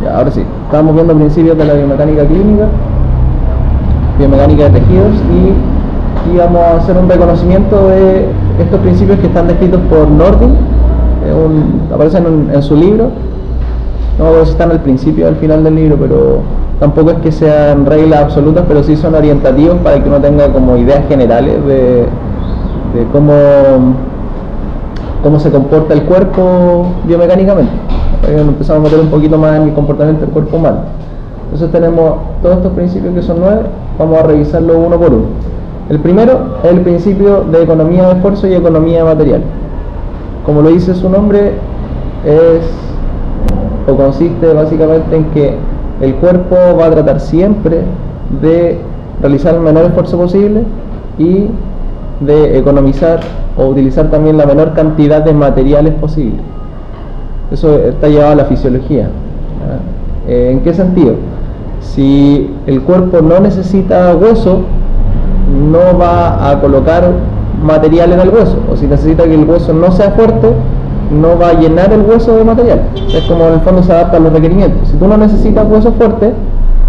Ya, ahora sí, estamos viendo principios de la biomecánica clínica, biomecánica de tejidos y vamos a hacer un reconocimiento de estos principios que están descritos por Nordin, aparecen en su libro. No sé si están al principio o al final del libro, pero tampoco es que sean reglas absolutas, pero sí son orientativos para que uno tenga como ideas generales de cómo se comporta el cuerpo biomecánicamente. Empezamos a meter un poquito más en el comportamiento del cuerpo humano. Entonces tenemos todos estos principios que son 9, vamos a revisarlo uno por uno. El primero es el principio de economía de esfuerzo y economía de material. Como lo dice su nombre, consiste básicamente en que el cuerpo va a tratar siempre de realizar el menor esfuerzo posible y de economizar o utilizar también la menor cantidad de materiales posible. Eso está llevado a la fisiología. ¿En qué sentido? Si el cuerpo no necesita hueso, no va a colocar material en el hueso, o si necesita que el hueso no sea fuerte, no va a llenar el hueso de material. Es como en el fondo se adapta a los requerimientos. Si tú no necesitas hueso fuerte,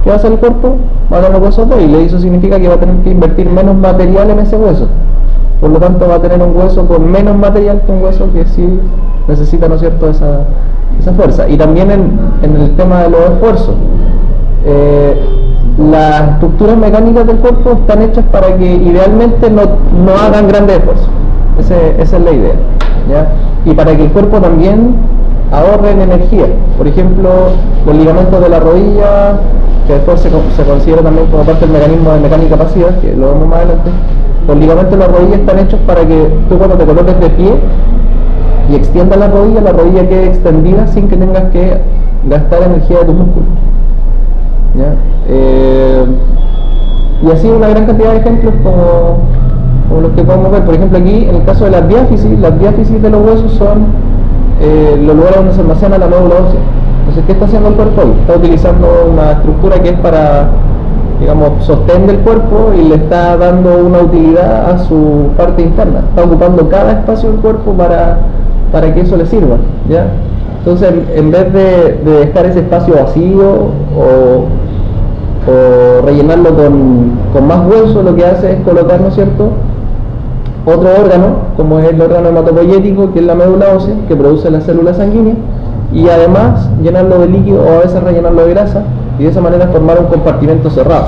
¿qué va a hacer el cuerpo? Va a tener huesos débiles, y eso significa que va a tener que invertir menos material en ese hueso. Por lo tanto, va a tener un hueso con menos material que un hueso que sí necesita, ¿no es cierto?, esa fuerza. Y también en el tema de los esfuerzos, las estructuras mecánicas del cuerpo están hechas para que idealmente no hagan grandes esfuerzos. Esa es la idea, ¿ya? Y para que el cuerpo también ahorre en energía. Por ejemplo, los ligamentos de la rodilla, que después se considera también como parte del mecanismo de mecánica pasiva, que lo vemos más adelante. Los ligamentos de la rodilla están hechos para que tú, cuando te coloques de pie y extiendas la rodilla quede extendida sin que tengas que gastar energía de tus músculos, ¿ya? Y así una gran cantidad de ejemplos como los que podemos ver. Por ejemplo, aquí en el caso de las diáfisis de los huesos son los lugares donde se almacena la médula ósea. Entonces, ¿qué está haciendo el cuerpo hoy? Está utilizando una estructura que es para, digamos, sostén del cuerpo, y le está dando una utilidad a su parte interna. Está ocupando cada espacio del cuerpo para que eso le sirva, ¿ya? Entonces, en vez de dejar ese espacio vacío o rellenarlo con más hueso, lo que hace es colocar, ¿no es cierto?, otro órgano, como es el órgano hematopoyético, que es la médula ósea, que produce las células sanguíneas, y además llenarlo de líquido o a veces rellenarlo de grasa, y de esa manera formar un compartimento cerrado,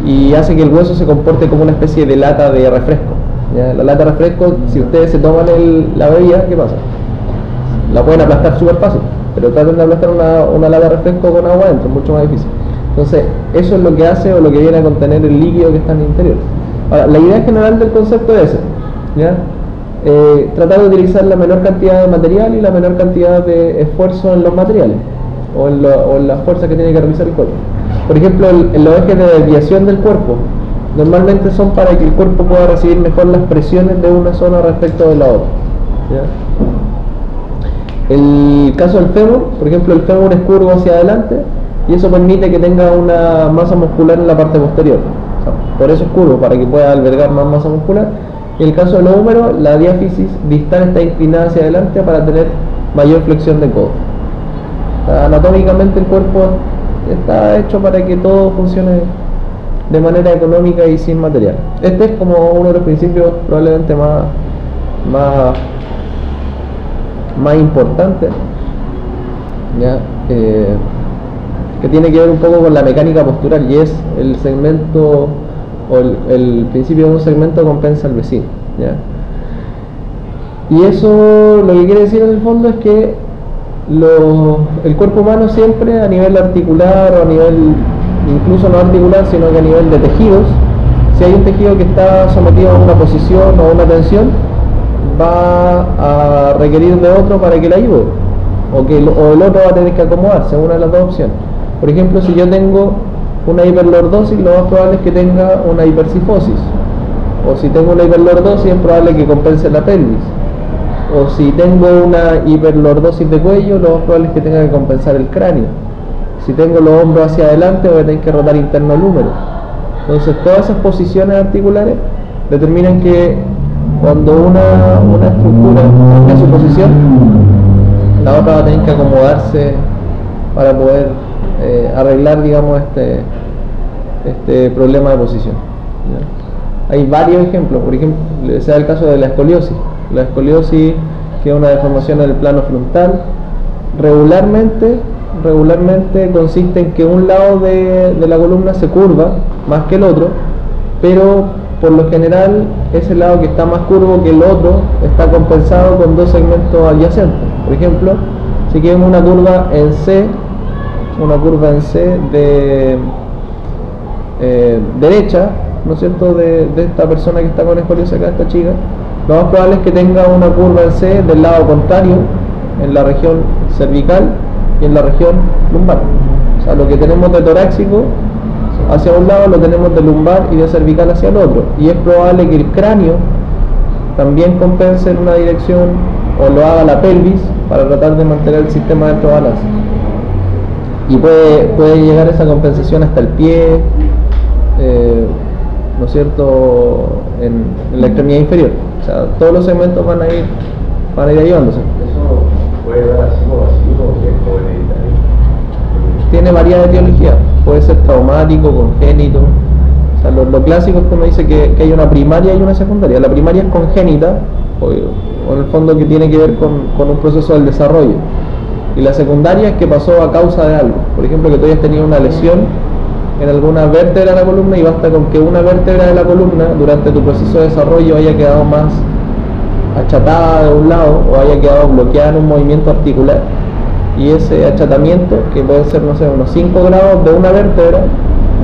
y hace que el hueso se comporte como una especie de lata de refresco, ¿ya? La lata de refresco, si ustedes se toman la bebida, ¿qué pasa? La pueden aplastar súper fácil, pero traten de aplastar una lata de refresco con agua adentro, es mucho más difícil. Entonces, eso es lo que hace, o lo que viene a contener el líquido que está en el interior. Ahora, la idea general del concepto es esa, ¿ya? Tratar de utilizar la menor cantidad de material y la menor cantidad de esfuerzo en los materiales, o en la fuerza que tiene que realizar el cuerpo. Por ejemplo, en los ejes de desviación del cuerpo, normalmente son para que el cuerpo pueda recibir mejor las presiones de una zona respecto de la otra, ¿ya? El caso del fémur, por ejemplo, el fémur es curvo hacia adelante, y eso permite que tenga una masa muscular en la parte posterior. O sea, por eso es curvo, para que pueda albergar más masa muscular. Y en el caso del húmero, la diáfisis distal está inclinada hacia adelante para tener mayor flexión de codo. O sea, anatómicamente el cuerpo está hecho para que todo funcione de manera económica y sin material. Este es como uno de los principios probablemente más importantes, ¿ya? Que tiene que ver un poco con la mecánica postural, y es el segmento, o el principio de un segmento compensa al vecino, ¿ya? Y eso lo que quiere decir en el fondo es que el cuerpo humano siempre, a nivel articular, o a nivel incluso no articular, sino que a nivel de tejidos, si hay un tejido que está sometido a una posición o a una tensión, va a requerir de otro para que le ayude, o el otro va a tener que acomodarse, una de las dos opciones. Por ejemplo, si yo tengo una hiperlordosis, lo más probable es que tenga una hipercifosis, o si tengo una hiperlordosis es probable que compense la pelvis, o si tengo una hiperlordosis de cuello, lo más probable es que tenga que compensar el cráneo. Si tengo los hombros hacia adelante, voy a tener que rotar interno el húmero. Entonces, todas esas posiciones articulares determinan que cuando una estructura cambia su posición, la otra va a tener que acomodarse para poder arreglar, digamos, este problema de posición, ¿ya? Hay varios ejemplos. Por ejemplo, sea el caso de la escoliosis. La escoliosis, que es una deformación en el plano frontal, regularmente consiste en que un lado de la columna se curva más que el otro, pero por lo general ese lado que está más curvo que el otro está compensado con dos segmentos adyacentes. Por ejemplo, si quieren una curva en C de derecha, ¿no es cierto?, de esta persona que está con escoliosis acá, esta chica, lo más probable es que tenga una curva en C del lado contrario, en la región cervical y en la región lumbar. O sea, lo que tenemos de torácico hacia un lado lo tenemos de lumbar y de cervical hacia el otro, y es probable que el cráneo también compense en una dirección, o lo haga la pelvis, para tratar de mantener el sistema dentro de balance, y puede llegar esa compensación hasta el pie, ¿no es cierto?, en la extremidad inferior. O sea, todos los segmentos van a ir ayudándose. ¿Eso puede dar así o es hereditario? Tiene varias etiologías, puede ser traumático, congénito. O sea, lo clásico es como dice que hay una primaria y una secundaria. La primaria es congénita, o en el fondo que tiene que ver con un proceso del desarrollo. Y la secundaria es que pasó a causa de algo. Por ejemplo, que tú hayas tenido una lesión en alguna vértebra de la columna, y basta con que una vértebra de la columna durante tu proceso de desarrollo haya quedado más achatada de un lado o haya quedado bloqueada en un movimiento articular, y ese achatamiento, que puede ser, no sé, unos 5 grados de una vértebra,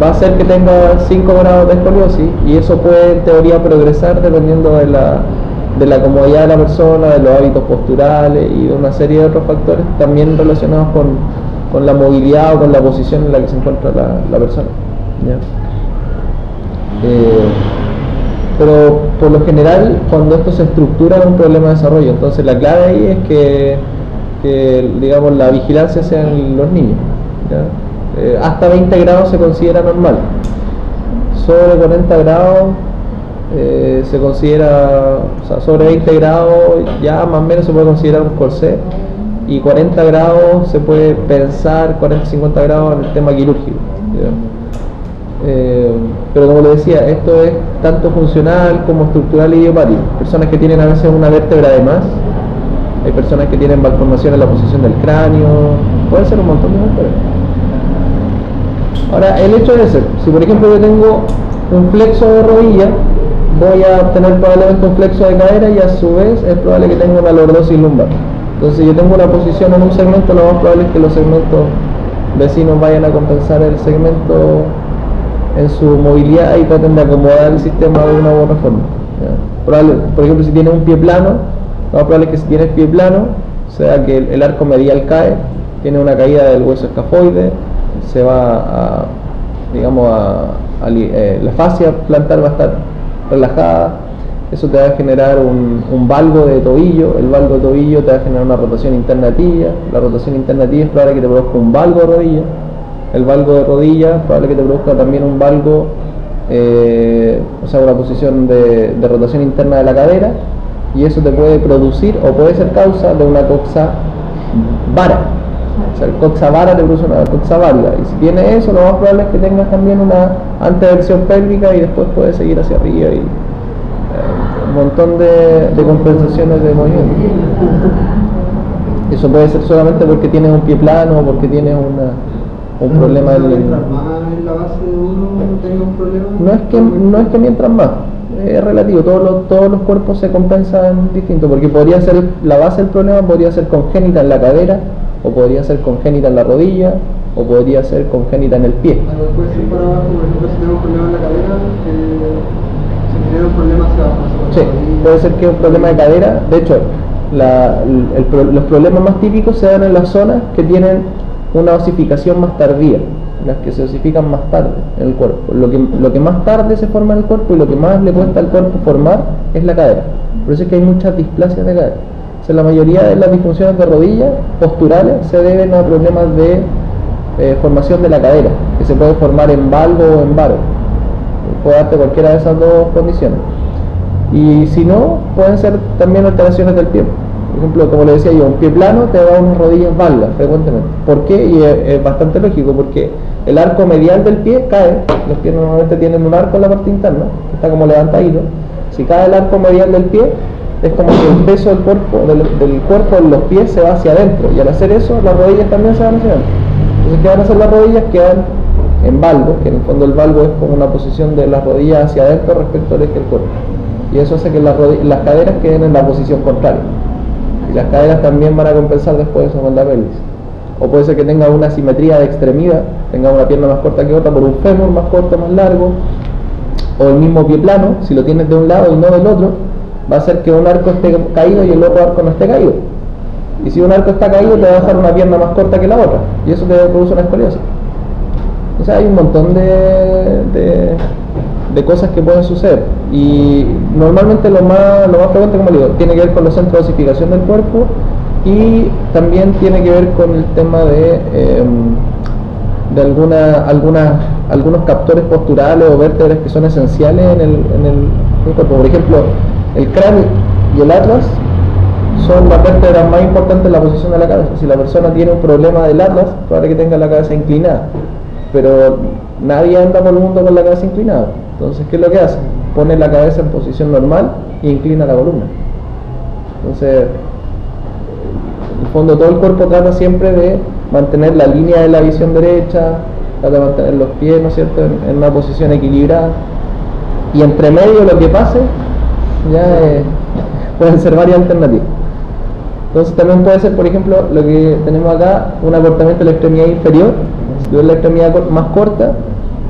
va a hacer que tenga 5 grados de escoliosis, y eso puede en teoría progresar dependiendo de la comodidad de la persona, de los hábitos posturales y de una serie de otros factores también relacionados con la movilidad o con la posición en la que se encuentra la persona, ¿ya? Pero por lo general, cuando esto se estructura, es un problema de desarrollo. Entonces la clave ahí es que digamos, la vigilancia sea en los niños, ¿ya? Hasta 20 grados se considera normal. Sobre 40 grados se considera, o sea, sobre 20 grados ya más o menos se puede considerar un corsé, y 40 grados se puede pensar, 40-50 grados, en el tema quirúrgico, ¿ya? Pero como le decía, esto es tanto funcional como estructural y idiopático. Personas que tienen a veces una vértebra de más, hay personas que tienen malformación en la posición del cráneo, puede ser un montón de factores. Ahora, el hecho de ser, si por ejemplo yo tengo un flexo de rodilla, voy a tener probablemente un flexo de cadera, y a su vez es probable que tenga una lordosis lumbar. Entonces, si yo tengo una posición en un segmento, lo más probable es que los segmentos vecinos vayan a compensar el segmento en su movilidad y traten de acomodar el sistema de una u otra forma, ¿ya? Por ejemplo, si tienes un pie plano, lo más probable es que si tienes pie plano, sea que el arco medial cae, tiene una caída del hueso escafoide, se va la fascia plantar va a estar relajada, eso te va a generar un valgo de tobillo, el valgo de tobillo te va a generar una rotación interna de tibia, la rotación interna de tibia es probable que te produzca un valgo de rodilla, el valgo de rodilla probable que te produzca también un valgo, o sea, una posición de rotación interna de la cadera, y eso te puede producir o puede ser causa de una coxa vara. O sea, el coxa vara te produce una coxa válida, y si tienes eso, lo más probable es que tengas también una anteversión pélvica, y después puedes seguir hacia arriba, y un montón de compensaciones de movimiento. Eso puede ser solamente porque tienes un pie plano o porque tienes un problema del... Mientras más en la base de uno tenga un problema... No es que mientras más, es relativo, todos los cuerpos se compensan distinto, porque podría ser, la base del problema podría ser congénita en la cadera, o podría ser congénita en la rodilla, o podría ser congénita en el pie. Puede ser para abajo, por ejemplo, si tengo un problema en la cadera, se genera un problema hacia abajo. Sí, puede ser que un problema de cadera. De hecho, los problemas más típicos se dan en las zonas que tienen una osificación más tardía, las que se osifican más tarde en el cuerpo. Lo que más tarde se forma en el cuerpo y lo que más le cuesta al cuerpo formar es la cadera. Por eso es que hay muchas displasias de cadera. O sea, la mayoría de las disfunciones de rodilla posturales se deben a problemas de formación de la cadera, que se puede formar en valgo o en varo. Puede darte cualquiera de esas dos condiciones. Y si no, pueden ser también alteraciones del pie. Por ejemplo, como le decía yo, un pie plano te da unas rodillas valgas frecuentemente. ¿Por qué? Y es bastante lógico, porque el arco medial del pie cae. Los pies normalmente tienen un arco en la parte interna, que está como levantadito. Si cae el arco medial del pie, es como que el peso del cuerpo en los pies se va hacia adentro, y al hacer eso las rodillas también se van hacia adentro. Entonces, ¿qué van a hacer las rodillas? Quedan en valgo, que en el fondo el valgo es como una posición de las rodillas hacia adentro respecto al eje del cuerpo, y eso hace que las caderas queden en la posición contraria, y las caderas también van a compensar después eso con la pelvis. O puede ser que tenga una asimetría de extremidad, tenga una pierna más corta que otra por un fémur más corto, más largo, o el mismo pie plano, si lo tienes de un lado y no del otro, va a hacer que un arco esté caído y el otro arco no esté caído. Y si un arco está caído, te va a dejar una pierna más corta que la otra, y eso te produce una escoliosis. O sea, hay un montón de cosas que pueden suceder. Y normalmente lo más frecuente, como digo, tiene que ver con los centros de osificación del cuerpo, y también tiene que ver con el tema de algunos captores posturales o vértebras que son esenciales en el cuerpo. Por ejemplo, el cráneo y el atlas son las vértebras más importantes en la posición de la cabeza. Si la persona tiene un problema del atlas, probable que tenga la cabeza inclinada, pero nadie anda por el mundo con la cabeza inclinada. Entonces, ¿qué es lo que hace? Pone la cabeza en posición normal e inclina la columna. Entonces, en el fondo todo el cuerpo trata siempre de mantener la línea de la visión derecha, trata de mantener los pies, ¿no es cierto?, en una posición equilibrada, y entre medio lo que pase ya pueden ser varias alternativas. Entonces también puede ser, por ejemplo, lo que tenemos acá, un acortamiento de la extremidad inferior. Si tuviera la extremidad más corta,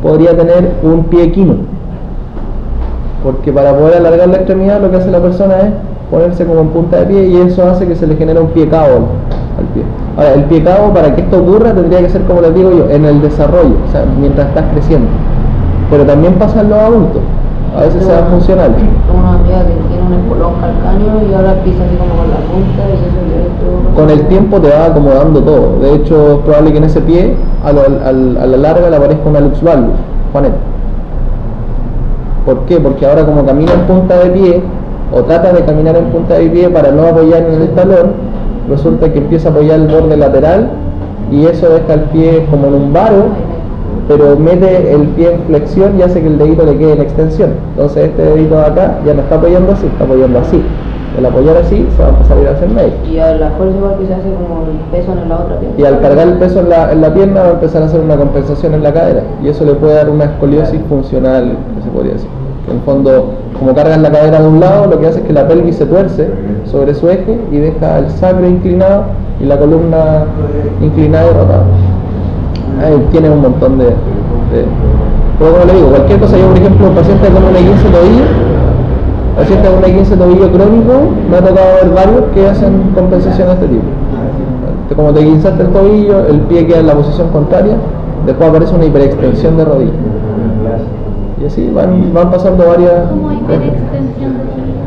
podría tener un pie equino, porque para poder alargar la extremidad lo que hace la persona es ponerse como en punta de pie, y eso hace que se le genere un pie cabo al pie. Ahora, el pie cabo, para que esto ocurra, tendría que ser, como les digo yo, en el desarrollo, o sea, mientras estás creciendo. Pero también pasa en los adultos, a veces sea funcional. Una amiga que tiene un espolón calcáneo y ahora pisa así como con la punta, y eso ya con el tiempo te va acomodando todo. De hecho, es probable que en ese pie a la larga le aparezca una lux valgus, Juaneta. ¿Por qué? Porque ahora, como camina en punta de pie, o trata de caminar en punta de pie para no apoyar en el talón, resulta que empieza a apoyar el borde lateral, y eso deja el pie como en un varo, pero mete el pie en flexión y hace que el dedito le quede en extensión. Entonces este dedito de acá ya no está apoyando así, está apoyando así. El apoyar así se va a empezar a ir hacia el medio. Y a la fuerza igual que se hace como el peso en la otra pierna. Y al cargar el peso en la pierna va a empezar a hacer una compensación en la cadera, y eso le puede dar una escoliosis funcional, que se podría decir. En el fondo, como cargas la cadera de un lado, lo que hace es que la pelvis se tuerce sobre su eje y deja el sacro inclinado y la columna inclinada y rotada. Ahí tiene un montón pero como le digo, cualquier cosa. Yo, por ejemplo, un paciente con una 15 tobillo, paciente con una 15 tobillo crónico, me ha tocado ver varios que hacen compensación de este tipo. Como te guinzaste el tobillo, el pie queda en la posición contraria, después aparece una hiperextensión de rodilla. Y así van pasando varias. ¿Cómo hiperextensión de rodilla?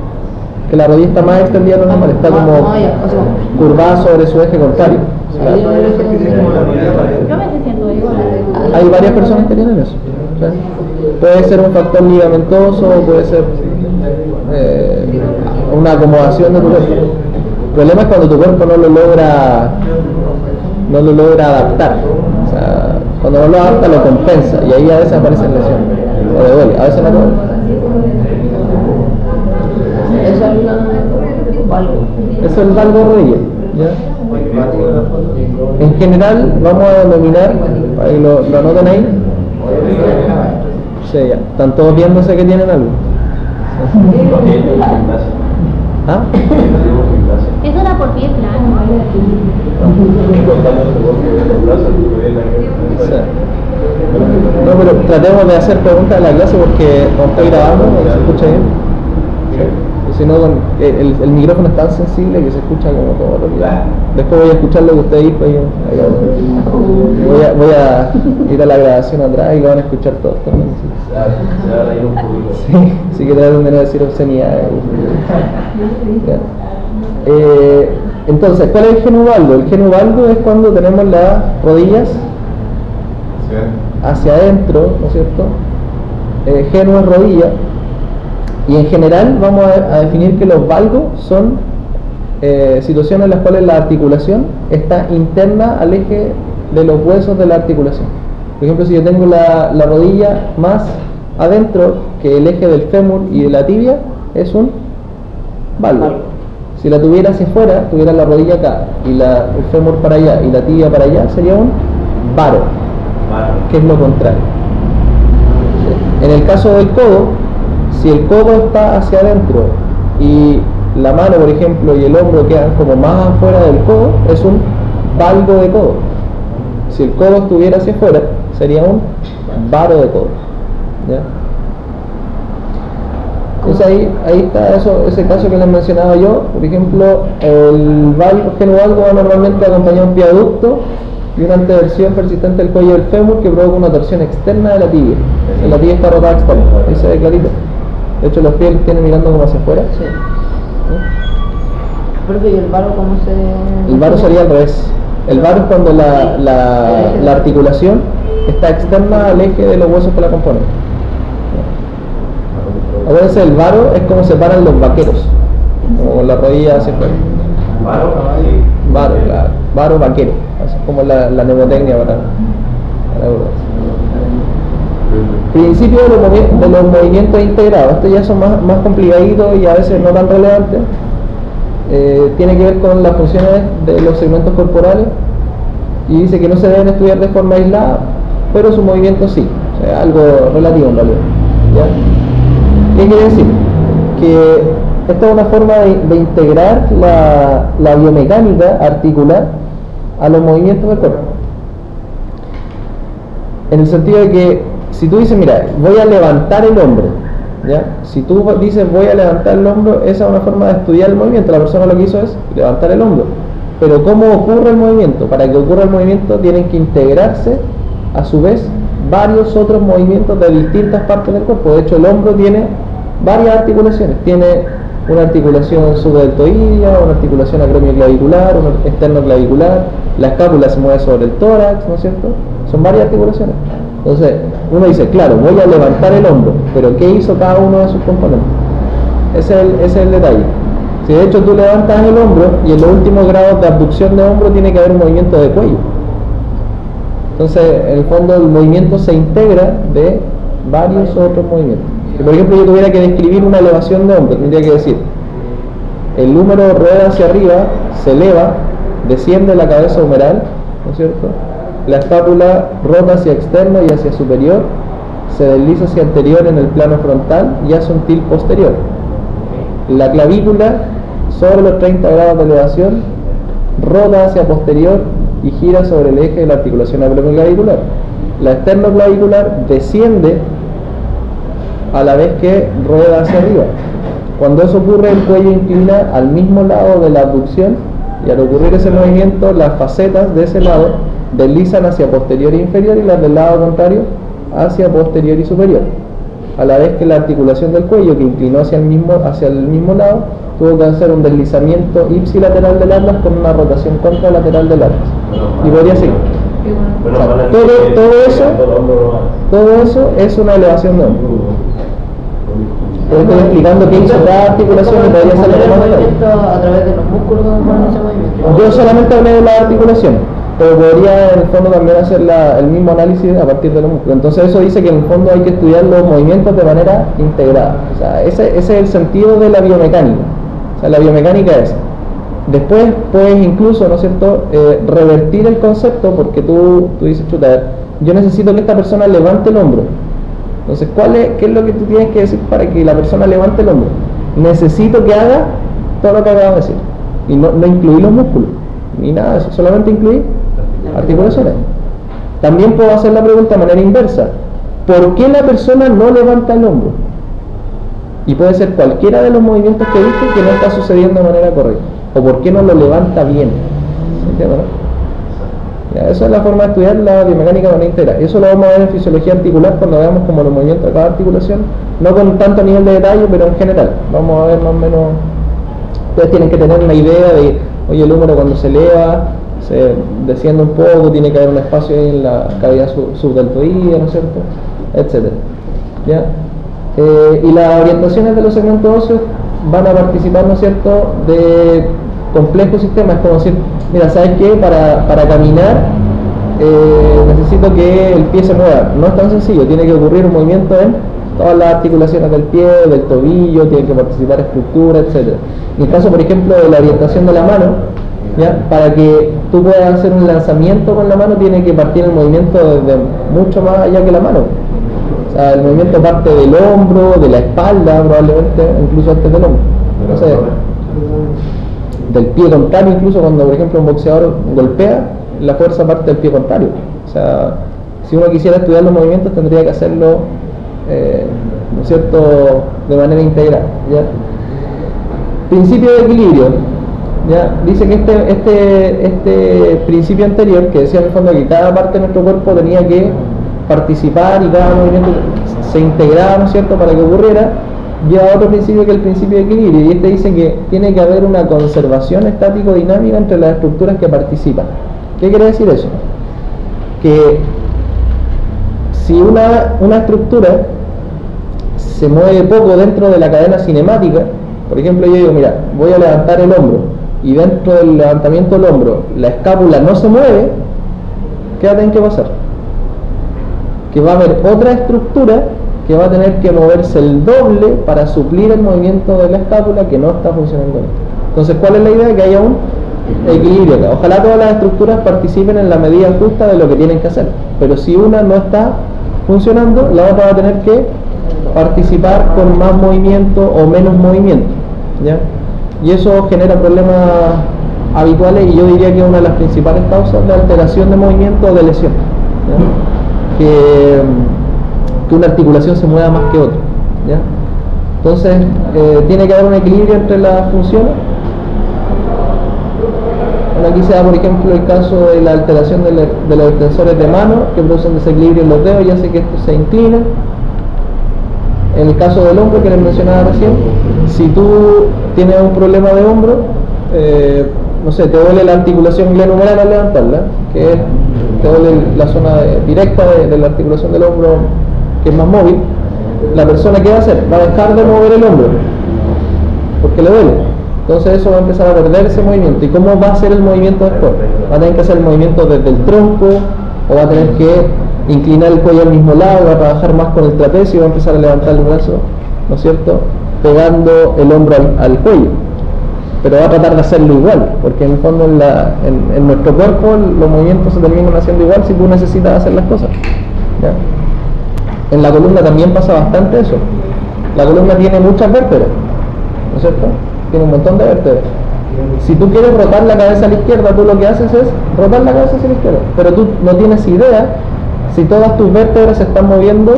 Que la rodilla está más extendida de lo normal, está como curvada sobre su eje contrario. Yo a veces siento igual. Hay varias personas que tienen eso. ¿Sí? Puede ser un factor ligamentoso, puede ser una acomodación de tu cuerpo. El problema es cuando tu cuerpo no lo logra adaptar. O sea, cuando no lo adapta, lo compensa, y ahí a veces aparecen lesiones, o le duele, a veces no duele. Eso es valgo. Eso es el valgo rodilla, ¿ya? En general, vamos a denominar, ahí lo anotan ahí. Sí, ya. Están todos viéndose que tienen algo. ¿Ah? Eso era por pie plano. Sí. No, pero tratemos de hacer preguntas a la clase, porque como estoy grabando, se escucha bien. Sí. Si no, el micrófono es tan sensible que se escucha como todo lo que... Después voy a escuchar lo que usted dijo y voy a ir a la grabación atrás y lo van a escuchar todos también. Sí, así que traten de no decir obscenidades. Entonces, ¿cuál es el genu valgo? El genu valgo es cuando tenemos las rodillas hacia adentro, ¿no es cierto? Genu es rodilla, y en general vamos a definir que los valgos son situaciones en las cuales la articulación está interna al eje de los huesos de la articulación. Por ejemplo, si yo tengo la rodilla más adentro que el eje del fémur y de la tibia, es un valgo. Si la tuviera hacia afuera, tuviera la rodilla acá y el fémur para allá y la tibia para allá, sería un varo, que es lo contrario. En el caso del codo, si el codo está hacia adentro y la mano, por ejemplo, y el hombro quedan como más afuera del codo, es un valgo de codo. Si el codo estuviera hacia afuera, sería un varo de codo. ¿Ya? Entonces ahí está ese caso que les mencionaba yo. Por ejemplo, el genovalgo va normalmente acompañado de un viaducto y una anteversión persistente del cuello del fémur que provoca una torsión externa de la tibia. La tibia está rotada externa, ahí se ve clarito. De hecho, los pies los tienen mirando como hacia afuera. Sí. Profe, ¿y el varo cómo se...? El varo sería al revés. El varo es cuando la articulación está externa al eje de los huesos que la componen. Acuérdense, el varo es como se paran los vaqueros, como con la rodilla hacia afuera. Varo, claro. Varo vaquero, así como la mnemotecnia para principio de los movimientos integrados. Estos ya son más complicaditos y a veces no tan relevantes. Tiene que ver con las funciones de los segmentos corporales y dice que no se deben estudiar de forma aislada, pero su movimiento sí, o sea, algo relativo en realidad. ¿Ya? ¿Qué quiere decir? Que esta es una forma de integrar la biomecánica articular a los movimientos del cuerpo, en el sentido de que si tú dices, mira, voy a levantar el hombro, ¿ya? Si tú dices voy a levantar el hombro, esa es una forma de estudiar el movimiento. La persona lo que hizo es levantar el hombro, pero ¿cómo ocurre el movimiento? Para que ocurra el movimiento tienen que integrarse a su vez varios otros movimientos de distintas partes del cuerpo. De hecho, el hombro tiene varias articulaciones. Tiene una articulación subdeltoidea, una articulación acromioclavicular, una externoclavicular, la escápula se mueve sobre el tórax, ¿no es cierto? Son varias articulaciones. Entonces, uno dice, claro, voy a levantar el hombro, pero ¿qué hizo cada uno de sus componentes? Ese es el detalle. Si de hecho tú levantas el hombro y en los últimos grados de abducción de hombro tiene que haber un movimiento de cuello. Entonces, en el fondo, el movimiento se integra de varios otros movimientos. Si, por ejemplo, yo tuviera que describir una elevación de hombro, tendría que decir, el húmero rueda hacia arriba, se eleva, desciende la cabeza humeral, ¿no es cierto? La escápula rota hacia externo y hacia superior, se desliza hacia anterior en el plano frontal y hace un tilt posterior. La clavícula, sobre los 30 grados de elevación, rota hacia posterior y gira sobre el eje de la articulación acromioclavicular. La esternoclavicular desciende a la vez que rueda hacia arriba. Cuando eso ocurre, el cuello inclina al mismo lado de la abducción y al ocurrir ese movimiento, las facetas de ese lado deslizan hacia posterior e inferior y las del lado contrario hacia posterior y superior, a la vez que la articulación del cuello, que inclinó hacia el mismo lado, tuvo que hacer un deslizamiento ipsilateral del atlas con una rotación contralateral del atlas. Y podría seguir. O sea, todo eso es una elevación de hombro. Estoy explicando qué hizo cada articulación y podría ser a través de los músculos que componen ese movimiento. Yo solamente hablé de las articulaciones, pero podría en el fondo también hacer el mismo análisis a partir de los músculos. Entonces eso dice que en el fondo hay que estudiar los movimientos de manera integrada. O sea, ese es el sentido de la biomecánica. O sea, la biomecánica es, después puedes incluso, ¿no es cierto?, revertir el concepto, porque tú dices, chuta, yo necesito que esta persona levante el hombro. Entonces, ¿qué es lo que tú tienes que decir para que la persona levante el hombro? Necesito que haga todo lo que acabo de decir. Y no incluir los músculos, ni nada de eso, solamente incluir articulaciones. También puedo hacer la pregunta de manera inversa. ¿Por qué la persona no levanta el hombro? Y puede ser cualquiera de los movimientos que dije que no está sucediendo de manera correcta. O por qué no lo levanta bien. ¿Entiendes, no? Ya, eso es la forma de estudiar la biomecánica de manera integral. Eso lo vamos a ver en fisiología articular cuando veamos como los movimientos de cada articulación, no con tanto nivel de detalle, pero en general. Vamos a ver más o menos. Ustedes tienen que tener una idea de, oye, el húmero cuando se eleva, se desciende un poco, tiene que haber un espacio ahí en la cavidad subdeltoidea, ¿no es cierto?, etcétera. ¿Ya? Y las orientaciones de los segmentos óseos van a participar, ¿no es cierto?, de complejo sistema. Es como decir, mira, ¿sabes qué? Para caminar necesito que el pie se mueva. No es tan sencillo, tiene que ocurrir un movimiento en todas las articulaciones del pie, del tobillo, tiene que participar estructura, etc. En el caso, por ejemplo, de la orientación de la mano, ¿ya? Para que tú puedas hacer un lanzamiento con la mano, tiene que partir el movimiento desde mucho más allá que la mano. O sea, el movimiento parte del hombro, de la espalda, probablemente, incluso antes del hombro. Entonces, del pie contrario, incluso cuando, por ejemplo, un boxeador golpea, la fuerza parte del pie contrario. O sea, si uno quisiera estudiar los movimientos, tendría que hacerlo, ¿no es cierto?, de manera integral, ¿ya? Principio de equilibrio, ¿ya? Dice que este principio anterior, que decía en el fondo que cada parte de nuestro cuerpo tenía que participar y cada movimiento se integraba, ¿no es cierto?, para que ocurriera, lleva a otro principio que es el principio de equilibrio, y este dice que tiene que haber una conservación estático-dinámica entre las estructuras que participan. ¿Qué quiere decir eso? Que si una estructura se mueve poco dentro de la cadena cinemática, por ejemplo, yo digo, mira, voy a levantar el hombro, y dentro del levantamiento del hombro la escápula no se mueve, ¿qué va a tener que pasar? Que va a haber otra estructura que va a tener que moverse el doble para suplir el movimiento de la escápula que no está funcionando bien. Entonces, ¿cuál es la idea? Que haya un equilibrio acá. Ojalá todas las estructuras participen en la medida justa de lo que tienen que hacer, pero si una no está funcionando, la otra va a tener que participar con más movimiento o menos movimiento, ¿ya? Y eso genera problemas habituales, y yo diría que es una de las principales causas de alteración de movimiento o de lesión, ¿ya? Que una articulación se mueva más que otra, ¿ya? Entonces tiene que haber un equilibrio entre las funciones. Bueno, aquí se da, por ejemplo, el caso de la alteración de los extensores de mano, que producen desequilibrio en los dedos y hace que estos se inclinen. En el caso del hombro, que les mencionaba recién, si tú tienes un problema de hombro, no sé, te duele la articulación glenumeral al levantarla, que es, te duele la zona directa de la articulación del hombro, que es más móvil, la persona, ¿qué va a hacer? Va a dejar de mover el hombro, porque le duele. Entonces eso va a empezar a perder ese movimiento. ¿Y cómo va a ser el movimiento después? Va a tener que hacer el movimiento desde el tronco, o va a tener que inclinar el cuello al mismo lado, va a trabajar más con el trapecio y va a empezar a levantar el brazo, ¿no es cierto?, pegando el hombro al cuello. Pero va a tratar de hacerlo igual, porque en el fondo en nuestro cuerpo los movimientos se terminan haciendo igual si tú necesitas hacer las cosas, ¿ya? En la columna también pasa bastante eso. La columna tiene muchas vértebras, ¿no es cierto? Tiene un montón de vértebras. Si tú quieres rotar la cabeza a la izquierda, tú lo que haces es rotar la cabeza hacia la izquierda, pero tú no tienes idea si todas tus vértebras se están moviendo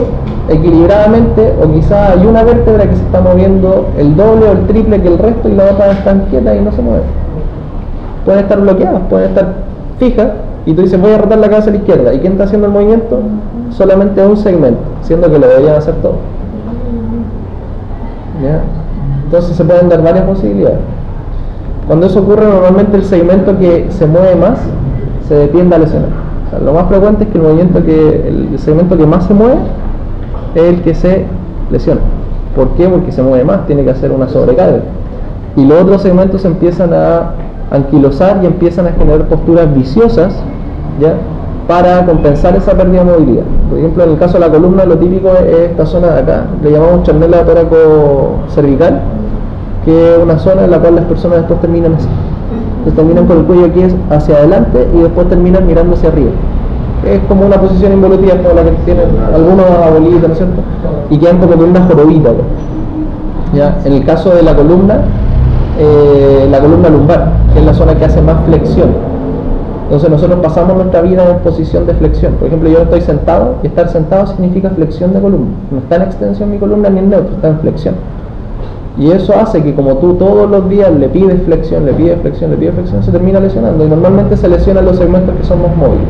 equilibradamente, o quizá hay una vértebra que se está moviendo el doble o el triple que el resto y la otra está quieta y no se mueve. Pueden estar bloqueadas, pueden estar fijas, y tú dices, voy a rotar la cabeza a la izquierda, ¿y quién está haciendo el movimiento? Solamente un segmento, siendo que lo deberían hacer todos, ¿ya? Entonces se pueden dar varias posibilidades. Cuando eso ocurre, normalmente el segmento que se mueve más se tiende a lesionar. O sea, lo más frecuente es que el segmento que más se mueve es el que se lesiona. ¿Por qué? Porque se mueve más, tiene que hacer una sobrecarga. Y los otros segmentos se empiezan a anquilosar y empiezan a generar posturas viciosas, ¿ya?, para compensar esa pérdida de movilidad. Por ejemplo, en el caso de la columna, lo típico es esta zona de acá, le llamamos charnela toraco-cervical, que es una zona en la cual las personas después terminan así. Entonces terminan con el cuello aquí hacia adelante y después terminan mirando hacia arriba. Es como una posición involutiva, como la que tienen algunos abuelitos, ¿no es cierto? Y quedan como con una jorobita, ¿ya? En el caso de la columna lumbar, que es la zona que hace más flexión. Entonces nosotros pasamos nuestra vida en posición de flexión. Por ejemplo, yo estoy sentado, y estar sentado significa flexión de columna. No está en extensión mi columna ni en neutro, está en flexión. Y eso hace que, como tú todos los días le pides flexión, se termina lesionando. Y normalmente se lesionan los segmentos que son más móviles.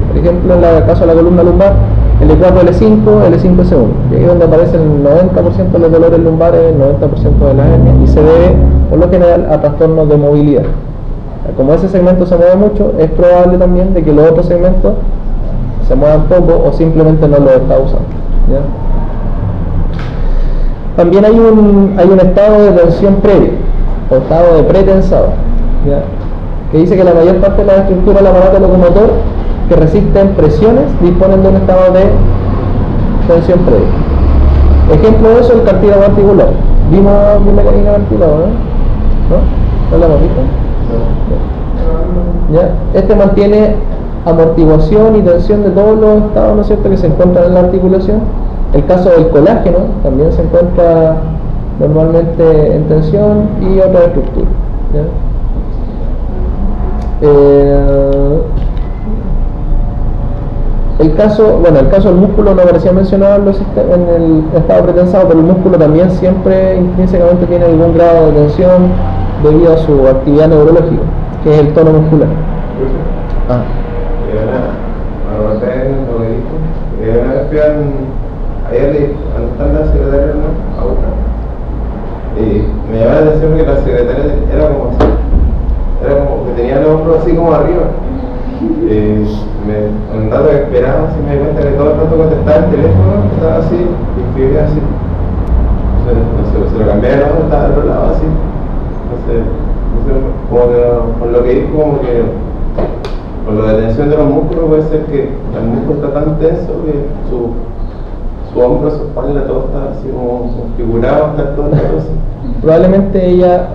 Por ejemplo, en el caso de la columna lumbar, L4, L5, L5, S1. Y ahí es donde aparecen el 90% de los dolores lumbares, el 90% de las hernias, y se debe, por lo general, a trastornos de movilidad. Como ese segmento se mueve mucho, es probable también de que los otros segmentos se muevan poco o simplemente no lo está usando, ¿ya? También hay un estado de tensión previo, o estado de pretensado. ¿ya? Que dice que la mayor parte de la estructura del aparato locomotor que resisten presiones disponen de un estado de tensión previa. Ejemplo de eso es el cartílago articular. Vimos biomecánica cartílago, ¿no? ¿No la hemos visto? ¿Ya? Este mantiene amortiguación y tensión de todos los estados, ¿no es cierto?, que se encuentran en la articulación. El caso del colágeno también se encuentra normalmente en tensión y otras estructuras, ¿ya? El caso del músculo no aparecía mencionado en el estado pretensado, pero el músculo también siempre intrínsecamente tiene algún grado de tensión debido a su actividad neurológica, que es el tono muscular. Bueno, lo que dijo, una vez fui ayer están las secretarias, ¿no?, a buscar, y me llamaba la atención que la secretaria era como que tenía los hombros así como arriba. Un rato que esperaba, así me di cuenta que todo el rato contestaba el teléfono, estaba así, y escribía así. Se lo cambié de lado, estaba del otro lado así. Como que con lo que dijo, como que con lo de tensión de los músculos puede ser que el músculo está tan tenso que su hombro, su espalda, todo está así como configurado, está todo el rato así. Probablemente ella,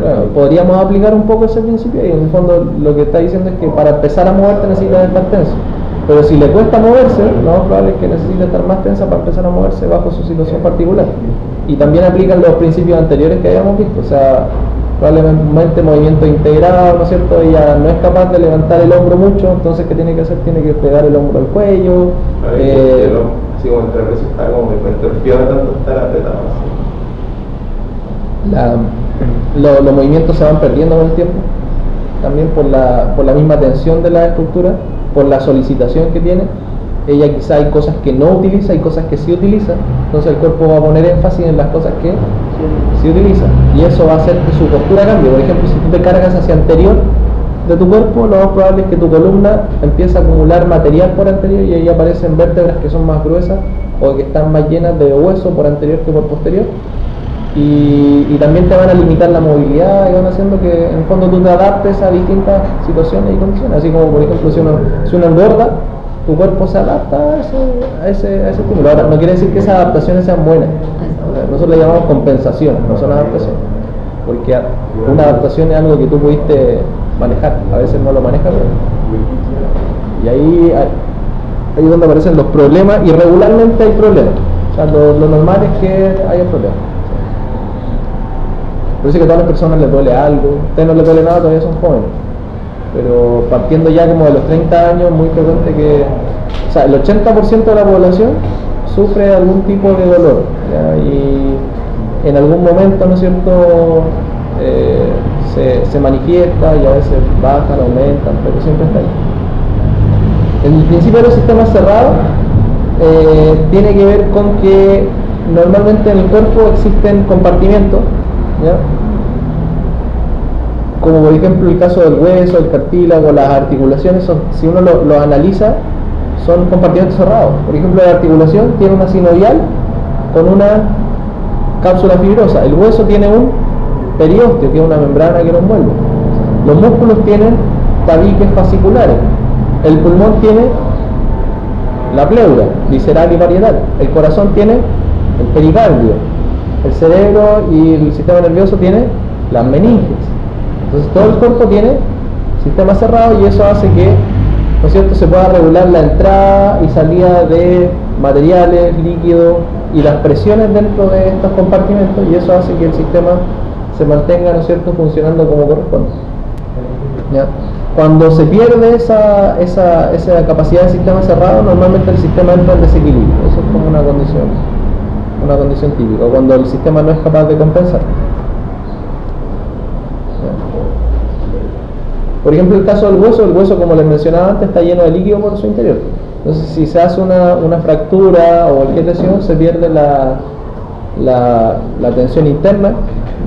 bueno, podríamos aplicar un poco ese principio y en el fondo lo que está diciendo es que para empezar a moverte necesita estar tenso, pero si le cuesta moverse, lo más probable es que necesite estar más tensa para empezar a moverse bajo su situación particular. Y también aplican los principios anteriores que habíamos visto, o sea, probablemente movimiento integrado, ¿no es cierto? Ella no es capaz de levantar el hombro mucho, entonces ¿qué tiene que hacer? Tiene que pegar el hombro al cuello. Así como el trapecio está como hipertrofiado, tanto estar apretado así. Los movimientos se van perdiendo con el tiempo, también por la misma tensión de la estructura, por la solicitación que tiene. Ella quizá hay cosas que no utiliza y cosas que sí utiliza, entonces el cuerpo va a poner énfasis en las cosas que sí utiliza, y eso va a hacer que su postura cambie. Por ejemplo, si tú te cargas hacia anterior de tu cuerpo, lo más probable es que tu columna empiece a acumular material por anterior y ahí aparecen vértebras que son más gruesas o que están más llenas de hueso por anterior que por posterior, y también te van a limitar la movilidad y van haciendo que en el fondo tú te adaptes a distintas situaciones y condiciones, así como por ejemplo si uno engorda, tu cuerpo se adapta a ese estímulo. Ahora, no quiere decir que esas adaptaciones sean buenas, nosotros le llamamos compensaciones, no son adaptaciones, porque una adaptación es algo que tú pudiste manejar, a veces no lo manejas, y ahí es donde aparecen los problemas, y regularmente hay problemas, o sea, lo normal es que haya problemas. Por eso que a todas las personas les duele algo, a ustedes no les duele nada, todavía son jóvenes, pero partiendo ya como de los 30 años, muy frecuente que, o sea, el 80% de la población sufre algún tipo de dolor, ¿ya? Y en algún momento, ¿no es cierto?, se manifiesta y a veces bajan, aumentan, pero siempre está ahí. El principio de los sistemas cerrados tiene que ver con que normalmente en el cuerpo existen compartimentos, ¿ya?, como por ejemplo el caso del hueso, el cartílago, las articulaciones, si uno lo analiza, son compartimentos cerrados. Por ejemplo, la articulación tiene una sinovial con una cápsula fibrosa, el hueso tiene un periósteo, que es una membrana que lo envuelve. Los músculos tienen tabiques fasciculares, el pulmón tiene la pleura, visceral y parietal, el corazón tiene el pericardio, el cerebro y el sistema nervioso tiene las meninges. Entonces todo el cuerpo tiene sistema cerrado y eso hace que, ¿no es cierto?, se pueda regular la entrada y salida de materiales, líquidos y las presiones dentro de estos compartimentos, y eso hace que el sistema se mantenga, ¿no es cierto?, funcionando como corresponde. ¿Ya? Cuando se pierde esa capacidad de sistema cerrado, normalmente el sistema entra en desequilibrio. Eso es como una condición típica, cuando el sistema no es capaz de compensar. Por ejemplo, el caso del hueso, el hueso, como les mencionaba antes, está lleno de líquido por su interior. Entonces, si se hace una fractura o cualquier lesión, se pierde la tensión interna,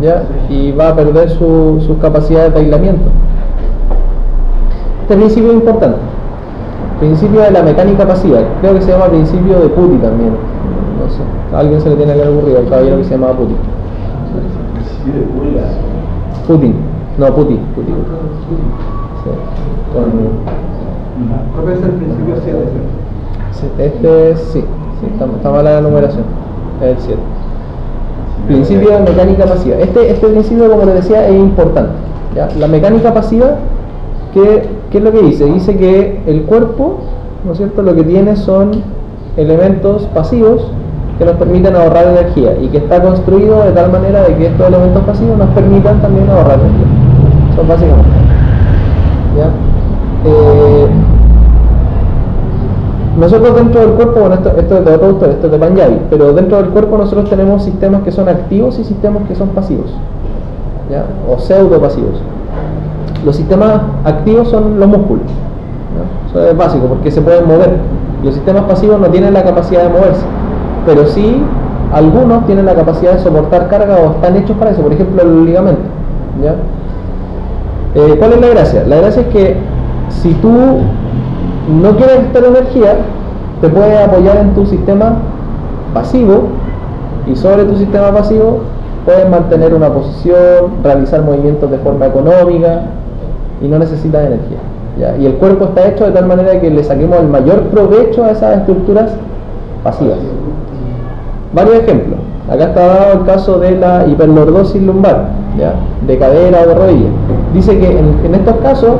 ¿ya?, y va a perder sus capacidades de aislamiento. Este principio es importante, principio de la mecánica pasiva, creo que se llama principio de Putti también, no sé, a alguien se le tiene que haber ocurrido, el caballero que se llamaba Putti. Putin. No, puti. Sí. Creo que es el principio 7, ¿cierto? Sí, está mala la numeración, es el 7. Principio de mecánica pasiva. Este principio, como les decía, es importante, ¿ya? La mecánica pasiva, ¿qué es lo que dice? Dice que el cuerpo, ¿no es cierto?, lo que tiene son elementos pasivos que nos permiten ahorrar energía y que está construido de tal manera de que estos elementos pasivos nos permitan también ahorrar energía. Eso es básicamente, ¿ya? Nosotros dentro del cuerpo, bueno, esto es de otro autor, esto es de Panjabi, pero dentro del cuerpo nosotros tenemos sistemas que son activos y sistemas que son pasivos, ¿ya? O pseudopasivos. Los sistemas activos son los músculos, ¿no? Eso es básico porque se pueden mover. Los sistemas pasivos no tienen la capacidad de moverse, pero sí algunos tienen la capacidad de soportar carga o están hechos para eso, por ejemplo el ligamento, ¿ya? ¿Cuál es la gracia? La gracia es que si tú no quieres gastar energía, te puedes apoyar en tu sistema pasivo y sobre tu sistema pasivo puedes mantener una posición, realizar movimientos de forma económica y no necesitas energía, ¿ya? Y el cuerpo está hecho de tal manera que le saquemos el mayor provecho a esas estructuras pasivas. Varios ejemplos. Acá está dado el caso de la hiperlordosis lumbar, ¿ya? De cadera o de rodilla. Dice que en estos casos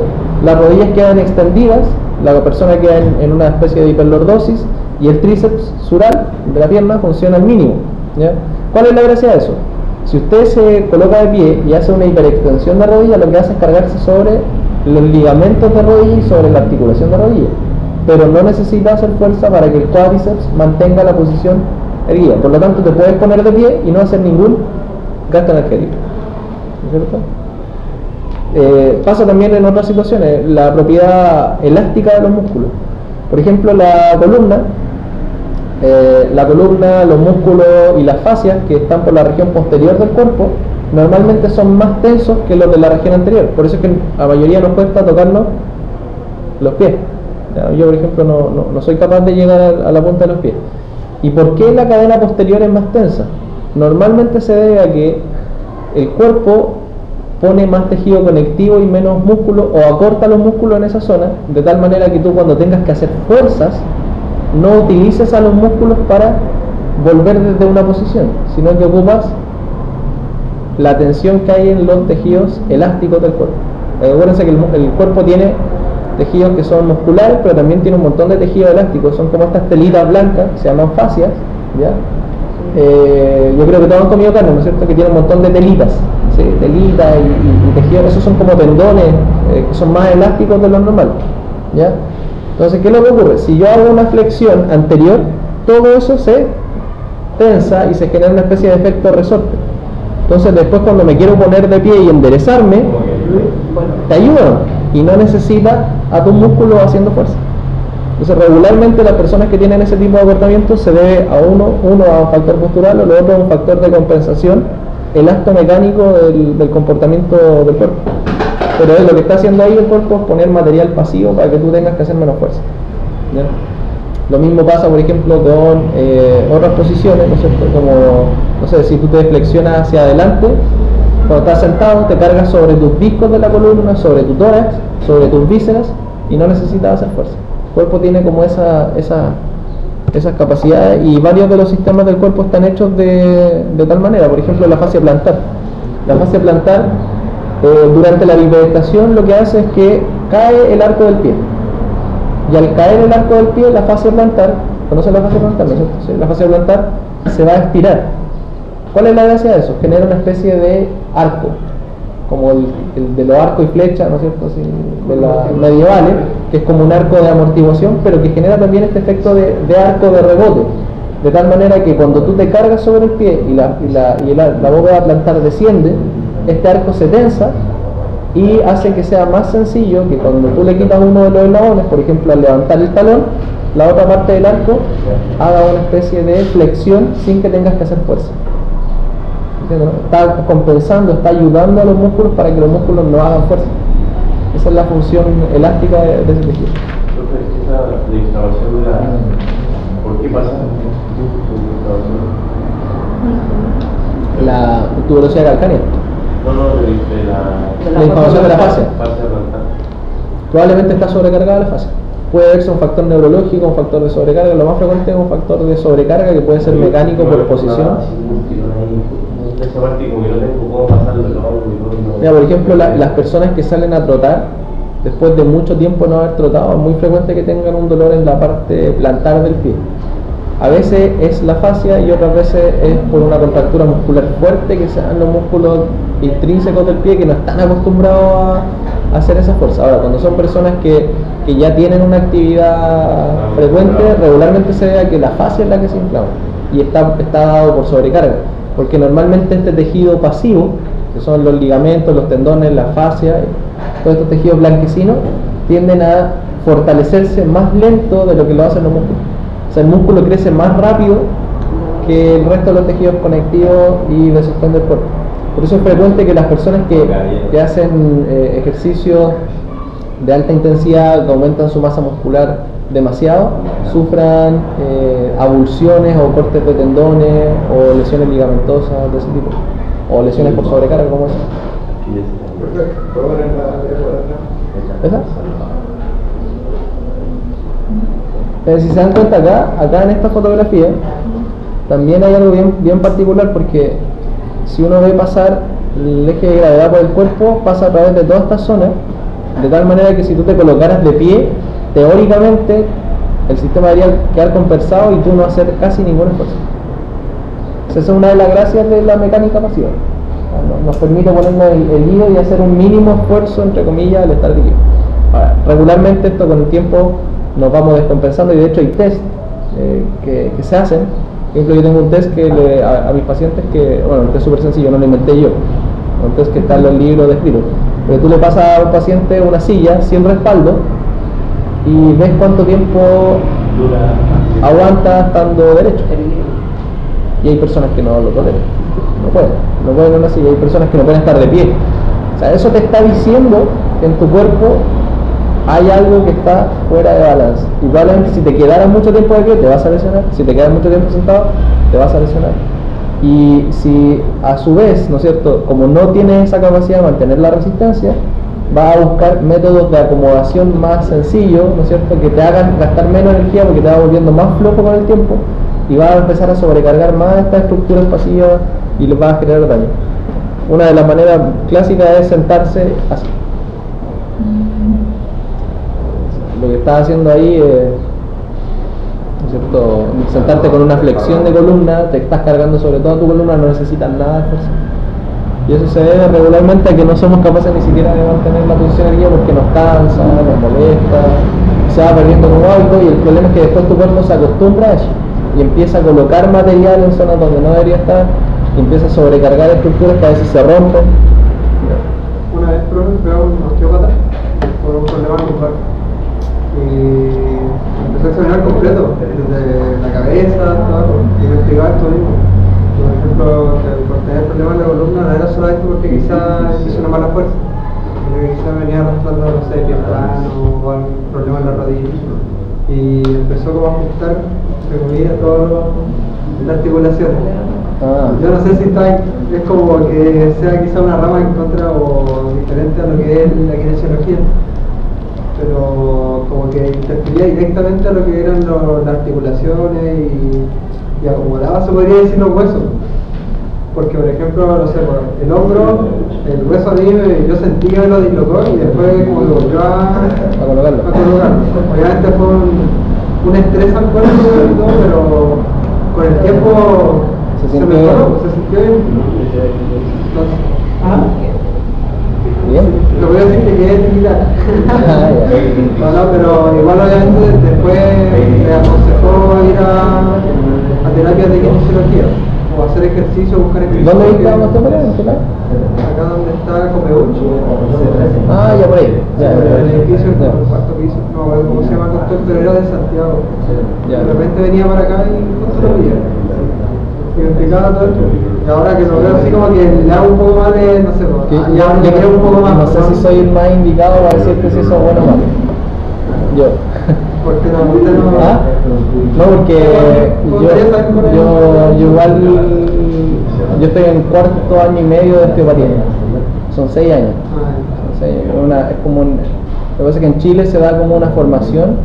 las rodillas quedan extendidas, la persona queda en una especie de hiperlordosis y el tríceps sural de la pierna funciona al mínimo, ¿ya? ¿Cuál es la gracia de eso? Si usted se coloca de pie y hace una hiperextensión de rodilla, lo que hace es cargarse sobre los ligamentos de rodilla y sobre la articulación de rodilla, pero no necesita hacer fuerza para que el cuádriceps mantenga la posición erguida. Por lo tanto, te puedes poner de pie y no hacer ningún gasto energético, ¿no es cierto? Pasa también en otras situaciones, la propiedad elástica de los músculos. Por ejemplo, la columna, los músculos y las fascias que están por la región posterior del cuerpo normalmente son más tensos que los de la región anterior. Por eso es que a la mayoría nos cuesta tocarnos los pies. Yo, por ejemplo, no soy capaz de llegar a la punta de los pies. ¿Y por qué la cadena posterior es más tensa? Normalmente se debe a que el cuerpo pone más tejido conectivo y menos músculo, o acorta los músculos en esa zona, de tal manera que tú cuando tengas que hacer fuerzas no utilices a los músculos para volver desde una posición, sino que ocupas la tensión que hay en los tejidos elásticos del cuerpo. Acuérdense que el cuerpo tiene tejidos que son musculares, pero también tiene un montón de tejidos elásticos, son como estas telitas blancas, se llaman fascias, ¿ya? Yo creo que todos han comido carne, ¿no es cierto?, que tiene un montón de telitas, ¿sí? Telitas y tejidos, esos son como tendones, que son más elásticos de lo normal, ¿ya? Entonces, ¿qué es lo que ocurre? Si yo hago una flexión anterior, todo eso se tensa y se genera una especie de efecto resorte. Entonces, después cuando me quiero poner de pie y enderezarme, te ayudan y no necesitas a tus músculos haciendo fuerza. Entonces, regularmente las personas que tienen ese tipo de acortamiento se debe a uno a un factor postural, o lo otro a un factor de compensación elastomecánico del comportamiento del cuerpo. Pero lo que está haciendo ahí el cuerpo es poner material pasivo para que tú tengas que hacer menos fuerza, ¿ya? Lo mismo pasa, por ejemplo, con otras posiciones, ¿no es cierto? Como, no sé, si tú te flexionas hacia adelante, cuando estás sentado te cargas sobre tus discos de la columna, sobre tu tórax, sobre tus vísceras y no necesitas hacer fuerza. El cuerpo tiene como esas capacidades, y varios de los sistemas del cuerpo están hechos de tal manera. Por ejemplo, la fascia plantar. La fascia plantar, durante la bipedestación, lo que hace es que cae el arco del pie. Y al caer el arco del pie, la fascia plantar, ¿conocen la fascia plantar? ¿No es cierto? Sí, la fascia plantar se va a estirar. ¿Cuál es la gracia de eso? Genera una especie de arco, como el de los arcos y flechas, ¿no es cierto? Así, de las medievales, que es como un arco de amortiguación, pero que genera también este efecto de arco de rebote, de tal manera que cuando tú te cargas sobre el pie y la bóveda plantar desciende, este arco se tensa y hace que sea más sencillo que cuando tú le quitas uno de los eslabones, por ejemplo al levantar el talón, la otra parte del arco haga una especie de flexión sin que tengas que hacer fuerza. Está compensando, está ayudando a los músculos para que los músculos no hagan fuerza. Esa es la función elástica de ese tejido. Esa degradación de la... ¿Por qué pasa? La tuberosidad calcánea. La inflamación de la fascia. Fascia plantar. Probablemente está sobrecargada la fascia. Puede verse un factor neurológico, un factor de sobrecarga. Lo más frecuente es un factor de sobrecarga que puede ser mecánico por posición. Mira, por ejemplo, las personas que salen a trotar después de mucho tiempo no haber trotado, es muy frecuente que tengan un dolor en la parte plantar del pie. A veces es la fascia y otras veces es por una contractura muscular fuerte que se dan los músculos intrínsecos del pie que no están acostumbrados a hacer esa fuerza. Ahora, cuando son personas que ya tienen una actividad frecuente, regularmente se ve que la fascia es la que se inflama y está dado por sobrecarga, porque normalmente este tejido pasivo, que son los ligamentos, los tendones, la fascia, todos estos tejidos blanquecinos tienden a fortalecerse más lento de lo que lo hacen los músculos. O sea, el músculo crece más rápido que el resto de los tejidos conectivos y de sostén del cuerpo. Por eso es frecuente que las personas que hacen ejercicios de alta intensidad, que aumentan su masa muscular demasiado, sufran avulsiones o cortes de tendones o lesiones ligamentosas de ese tipo, o lesiones por sobrecarga como esa. ¿Puedo poner la ¿Esa? Pero si se dan cuenta acá en esta fotografía también hay algo bien particular, porque si uno ve pasar el eje de gravedad por el cuerpo, pasa a través de toda esta zona, de tal manera que si tú te colocaras de pie, teóricamente el sistema debería quedar compensado y tú no hacer casi ningún esfuerzo. Esa es una de las gracias de la mecánica pasiva. Nos permite ponernos el hilo y hacer un mínimo esfuerzo, entre comillas, al estar de pie. Ahora, regularmente esto con el tiempo nos vamos descompensando, y de hecho hay test que se hacen. Por ejemplo, yo tengo un test que a mis pacientes, bueno, un test súper sencillo, no lo inventé yo, un test que está en los libros descritos, pero tú le pasas a un paciente una silla sin respaldo y ves cuánto tiempo aguanta estando derecho, y hay personas que no lo toleran, no pueden en una silla, hay personas que no pueden estar de pie. O sea, eso te está diciendo que en tu cuerpo hay algo que está fuera de balance, y probablemente si te quedaras mucho tiempo de pie te vas a lesionar, si te quedas mucho tiempo sentado te vas a lesionar, y si a su vez, ¿no es cierto?, como no tienes esa capacidad de mantener la resistencia, vas a buscar métodos de acomodación más sencillos, ¿no es cierto?, que te hagan gastar menos energía porque te vas volviendo más flojo con el tiempo, y vas a empezar a sobrecargar más estas estructuras pasivas y les vas a generar daño. Una de las maneras clásicas es sentarse así. Lo que estás haciendo ahí ¿no es cierto?, sentarte con una flexión de columna, te estás cargando sobre toda tu columna, no necesitas nada de fuerza. Y eso se debe regularmente a que no somos capaces ni siquiera de mantener la posición erguida porque nos cansa, nos molesta, se va perdiendo como hábito, y el problema es que después tu cuerpo se acostumbra a eso y empieza a colocar material en zonas donde no debería estar, y empieza a sobrecargar estructuras que a veces se rompen. Una vez fue a un osteópata por un problema lumbar y empezó a examinar completo, desde la cabeza hasta abajo, y me explicaba esto mismo. Por ejemplo, que por tener problemas en la columna no era solamente porque quizás hizo una mala fuerza, sino que quizás venía arrastrando, no sé, pie plano o algún problema en la rodilla, y empezó como a ajustar, entre comillas, todas las articulaciones. Yo no sé si es como que sea quizá una rama en contra o diferente a lo que es la kinesiología, pero como que interfería directamente a lo que eran las articulaciones y acomodaba, se podría decir, los huesos. Porque, por ejemplo, no sé, el hombro, el hueso a mí, yo sentí que me lo dislocó y después como que volvió a colocarlo. Obviamente fue un estrés al cuerpo y todo, pero con el tiempo se mejoró, se sintió bien. Entonces, ¿bien? lo voy a decir que quedé similar. No, pero igual obviamente después me aconsejó ir a terapias de kinesiología, o hacer ejercicio, buscar ejercicio. ¿Dónde estábamos temprano? Acá donde está Comeuch. Ya por ahí. El edificio, el cuarto piso, no me acuerdo cómo se llama el doctor, pero era de Santiago. Ya. De repente venía para acá y justo lo veía. Y me explicaba todo esto. Y ahora que lo veo así como que le hago un poco más de, no sé, ya le creo un poco más. No sé si soy el más indicado para decirte si eso es bueno o malo. Yo. Porque no, usted no. ¿Ah? No, porque yo igual, yo estoy en cuarto año y medio de osteopatía. son 6 años. Son 6 años. Es como lo que pasa es que en Chile se da como una formación,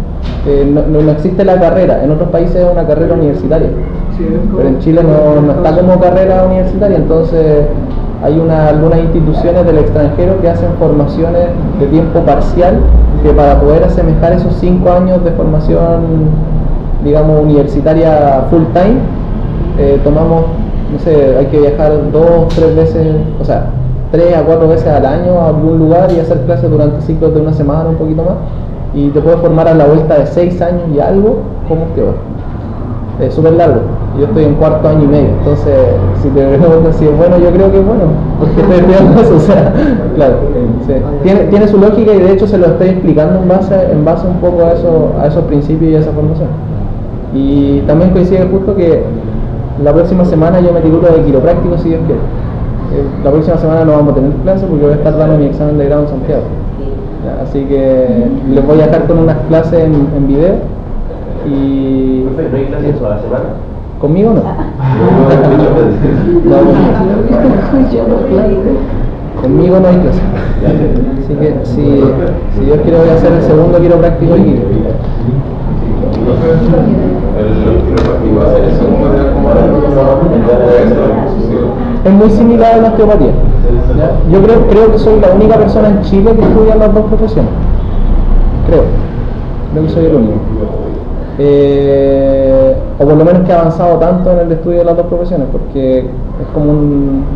no existe la carrera, en otros países es una carrera universitaria, pero en Chile no está como carrera universitaria, entonces hay algunas instituciones del extranjero que hacen formaciones de tiempo parcial, que para poder asemejar esos 5 años de formación, digamos, universitaria full time, tomamos, no sé, hay que viajar 2, 3 veces, o sea, 3 a 4 veces al año a algún lugar y hacer clases durante ciclos de una semana, un poquito más, y te puedes formar a la vuelta de 6 años y algo como teórico. Es súper largo. Yo estoy en 4º año y medio, entonces si te preguntas si es bueno, yo creo que es bueno, porque estoy estudiando eso, o sea, claro, sí. Tiene su lógica y de hecho se lo estoy explicando en base un poco a esos principios y a esa formación. Y también coincide justo que la próxima semana yo me titulo de quiropráctico, si Dios quiere. La próxima semana no vamos a tener clases porque voy a estar dando mi examen de grado en Santiago. Ya, así que les voy a dejar con unas clases en video. Y ¿No hay clases toda la semana? ¿Conmigo no? Conmigo no hay clases. Así que si Dios quiere voy a hacer el segundo quiropráctico aquí. Es muy similar a la osteopatía. ¿Ya? Yo creo que soy la única persona en Chile que estudia las dos profesiones. Creo que soy el único. O por lo menos que ha avanzado tanto en el estudio de las dos profesiones, porque es como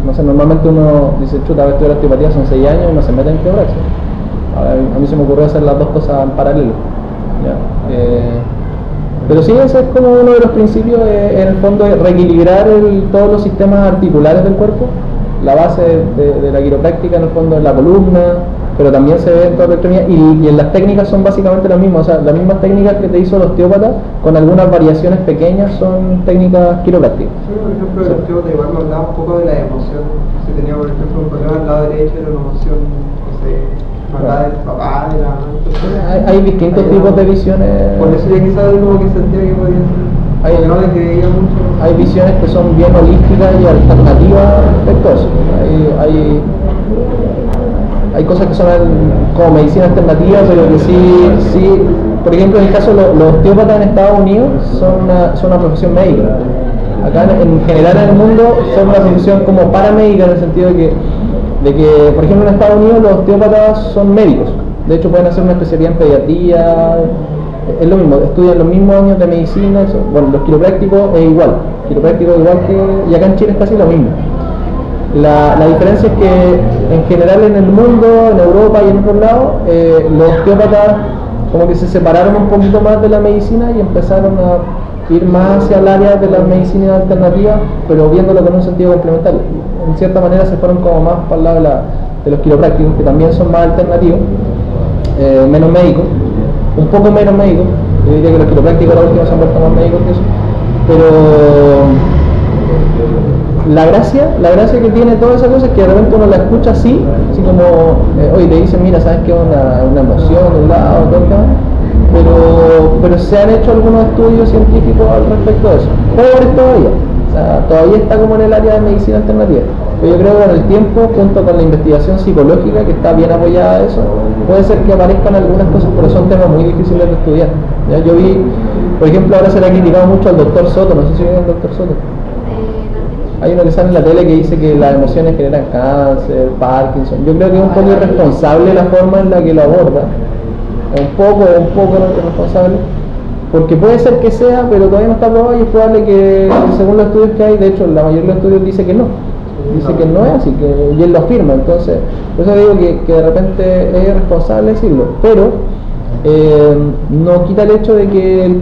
no sé, normalmente uno dice, chuta, a estudiar osteopatía son 6 años y no se mete en quiropraxia. A mí se me ocurrió hacer las dos cosas en paralelo. ¿Ya? Pero sí, ese es como uno de los principios, en el fondo, es reequilibrar todos los sistemas articulares del cuerpo. La base de la quiropráctica en el fondo es la columna, pero también se ve en toda la extremidad, y en las técnicas son básicamente las mismas, o sea, las mismas técnicas que te hizo el osteópata, con algunas variaciones pequeñas, son técnicas quiroprácticas. Sí, por ejemplo, el osteópata igual me hablaba un poco de la emoción. Si tenía, por ejemplo, un problema al lado derecho, era una emoción, no sé, maldad del papá, de la mamá. Hay distintos tipos de visiones. Por eso ya quizás algo que sentía que podía ser. No le creía mucho. Hay visiones que son bien holísticas y alternativas respecto a eso. Hay cosas que son como medicina alternativa, pero que sí, por ejemplo, en el caso de los osteópatas en Estados Unidos son una profesión médica. Acá en general en el mundo son una profesión como paramédica, en el sentido de que, por ejemplo, en Estados Unidos los osteópatas son médicos. De hecho pueden hacer una especialidad en pediatría, es lo mismo, estudian los mismos años de medicina. Bueno, los quiroprácticos es igual, y acá en Chile es casi lo mismo. La diferencia es que en general en el mundo, en Europa y en otros lados, los osteópatas como que se separaron un poquito más de la medicina y empezaron a ir más hacia el área de la medicina alternativa, pero viéndolo con un sentido complementario. En cierta manera se fueron como más para el lado de los quiroprácticos, que también son más alternativos, menos médicos, un poco menos médicos. Yo diría que los quiroprácticos ahora últimos se han vuelto más médicos que eso, pero la gracia que tiene toda esa cosa es que de repente uno la escucha así como, oye, te dicen, mira, sabes que es una emoción de un lado, todo el tema, pero se han hecho algunos estudios científicos al respecto de eso. Pobres todavía, o sea, todavía está como en el área de medicina alternativa. Pero yo creo que con el tiempo, junto con la investigación psicológica, que está bien apoyada a eso, puede ser que aparezcan algunas cosas, pero son temas muy difíciles de estudiar. ¿Ya? Yo vi, por ejemplo, ahora se le ha criticado mucho al doctor Soto, no sé si ven al doctor Soto. Hay uno que sale en la tele que dice que las emociones generan cáncer, Parkinson. Yo creo que es un poco irresponsable la forma en la que lo aborda. Un poco irresponsable. Porque puede ser que sea, pero todavía no está probado y es probable que, según los estudios que hay, de hecho la mayoría de los estudios dice que no. Dice que no es así, y él lo afirma. Entonces, por eso digo que de repente es irresponsable decirlo. Pero no quita el hecho de que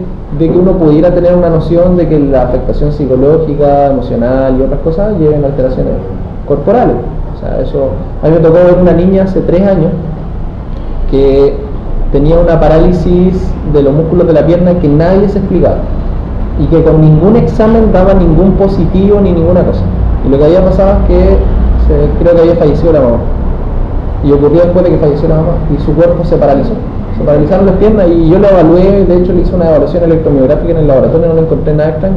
uno pudiera tener una noción de que la afectación psicológica, emocional y otras cosas lleven alteraciones corporales. O sea, eso, a mí me tocó ver una niña hace 3 años que tenía una parálisis de los músculos de la pierna que nadie se explicaba y que con ningún examen daba ningún positivo ni ninguna cosa. Y lo que había pasado es que creo que había fallecido la mamá. Y ocurrió después de que falleció la mamá y su cuerpo se paralizó. Se paralizaron las piernas y yo lo evalué, de hecho le hice una evaluación electromiográfica en el laboratorio, no le encontré nada extraño.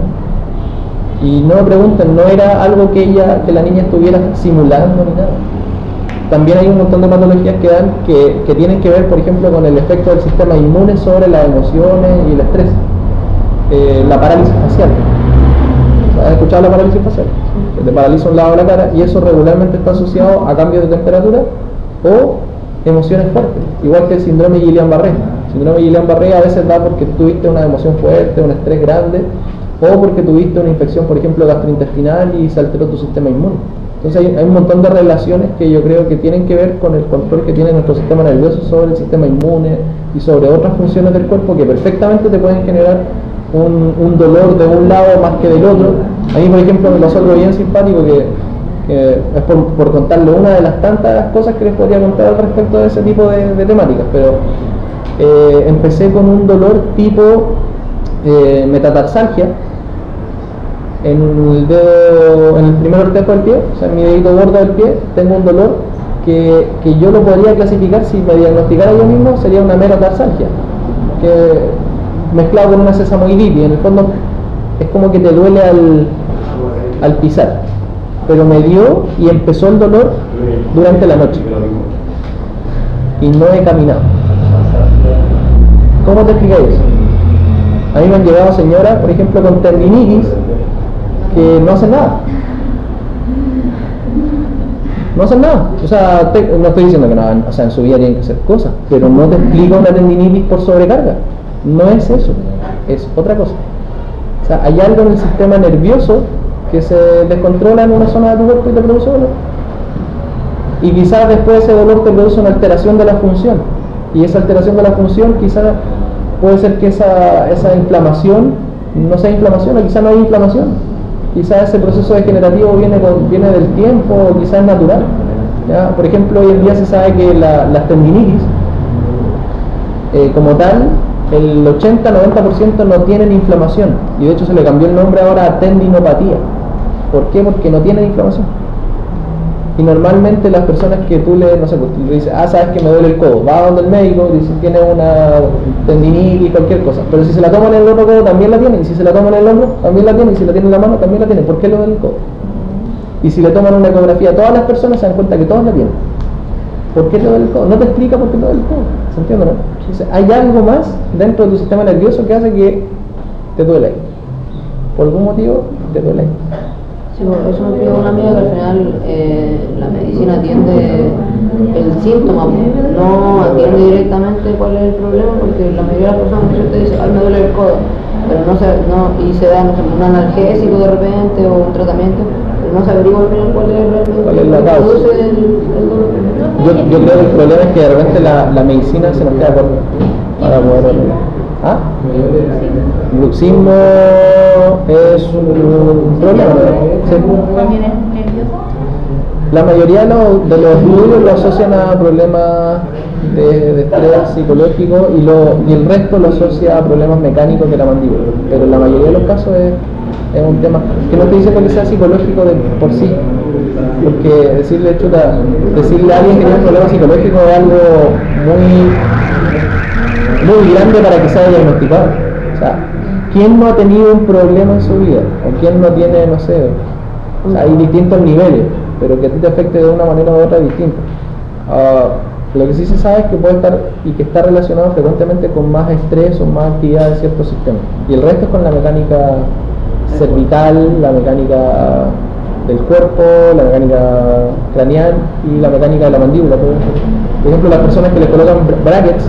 Y no me pregunten, no era algo que la niña estuviera simulando ni nada. también hay un montón de patologías que dan que tienen que ver, por ejemplo, con el efecto del sistema inmune sobre las emociones y el estrés. La parálisis facial. ¿Has escuchado la parálisis facial? Que te paraliza un lado de la cara y eso regularmente está asociado a cambios de temperatura o emociones fuertes, igual que el síndrome de Guillain-Barré. El síndrome de Guillain-Barré a veces da porque tuviste una emoción fuerte, un estrés grande, o porque tuviste una infección, por ejemplo, gastrointestinal y se alteró tu sistema inmune. Entonces hay un montón de relaciones que yo creo que tienen que ver con el control que tiene nuestro sistema nervioso sobre el sistema inmune y sobre otras funciones del cuerpo que perfectamente te pueden generar un dolor de un lado más que del otro. A mí, por ejemplo, me pasó algo bien simpático que es por contarle una de las tantas cosas que les podría contar al respecto de ese tipo de temáticas, pero empecé con un dolor tipo metatarsalgia en el dedo, en el primer ortejo del pie, o sea en mi dedito gordo del pie, tengo un dolor que yo lo podría clasificar, si me diagnosticara yo mismo, sería una metatarsalgia, que mezclado con una sesamoiditis. En el fondo es como que te duele al pisar, pero me dio y empezó el dolor durante la noche y no he caminado. ¿Cómo te explicáis eso? A mí me han llegado señoras, por ejemplo, con tendinitis que no hacen nada. No hacen nada. O sea, no estoy diciendo que no hagan, o sea, en su vida tienen que hacer cosas, pero no te explica una tendinitis por sobrecarga. No es eso, es otra cosa. O sea, hay algo en el sistema nervioso que se descontrola en una zona de tu cuerpo y te produce dolor. Y quizás después ese dolor te produce una alteración de la función. Y esa alteración de la función quizás puede ser que esa inflamación no sea inflamación, o quizás no hay inflamación. Quizás ese proceso degenerativo viene del tiempo, o quizás es natural. ¿Ya? Por ejemplo, hoy en día se sabe que las tendinitis, como tal, el 80-90% no tienen inflamación, y de hecho se le cambió el nombre ahora a tendinopatía. ¿Por qué? Porque no tienen inflamación. Y normalmente las personas que tú le dices, sabes que me duele el codo, va donde el médico, dice tiene una tendinitis, cualquier cosa, pero si se la toma en el otro codo también la tiene, y si se la toma en el hombro también la tiene, y si la tiene en la mano también la tiene. ¿Por qué lo del codo? Y si le toman una ecografía a todas las personas se dan cuenta que todas la tienen. ¿Por qué te duele el codo? No te explica por qué te duele el codo. ¿Se entiende, no? Entonces, hay algo más dentro de tu sistema nervioso que hace que te duele ahí. Por algún motivo te duele ahí. Sí, bueno, eso me dijo una amiga que al final la medicina atiende el síntoma, no atiende directamente cuál es el problema, porque la mayoría de las personas te dice, ay, me duele el codo, pero y se da un analgésico de repente o un tratamiento, pero no se averigua al final cuál es realmente la causa. el dolor. Yo creo que el problema es que de repente la medicina se nos queda corta para poder... ¿Ah? Bruxismo es un problema, ¿no? Sí. ¿También es nervioso? La mayoría de los estudios lo asocian a problemas de estrés psicológico y el resto lo asocia a problemas mecánicos de la mandíbula, pero en la mayoría de los casos es un tema que no estoy diciendo que sea psicológico por sí, porque decirle a alguien que tiene un problema psicológico es algo muy grande para que sea diagnosticado. O sea, ¿quién no ha tenido un problema en su vida? ¿O quién no tiene, no sé? O sea, hay distintos niveles, pero que a ti te afecte de una manera u otra distinta. Lo que sí se sabe es que puede estar y que está relacionado frecuentemente con más estrés o más actividad de ciertos sistemas. Y el resto es con la mecánica cervical, la mecánica del cuerpo, la mecánica craneal y la mecánica de la mandíbula. Por ejemplo, las personas que les colocan brackets